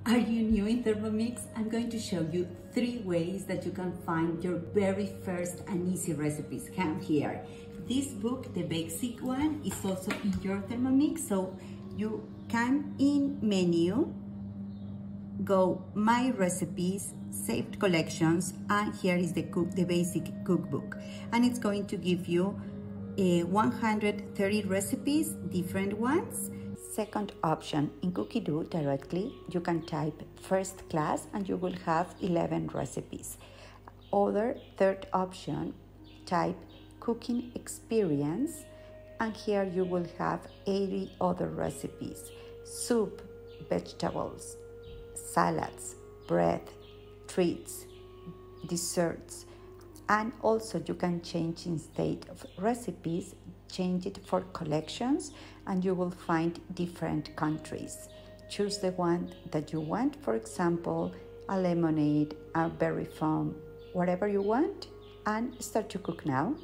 Are you new in Thermomix? I'm going to show you 3 ways that you can find your very first and easy recipes. Come here. This book, the basic one, is also in your Thermomix, so you can in menu, go My Recipes, Saved Collections, and here is the basic cookbook. And it's going to give you 130 recipes, different ones. Second option, in Cookie Do directly, you can type first class and you will have 11 recipes. Third option, type cooking experience and here you will have 80 other recipes. Soup, vegetables, salads, bread, treats, desserts, and also you can change instead of recipes, change it for collections and you will find different countries. Choose the one that you want, for example, a lemonade, a berry foam, whatever you want, and start to cook now.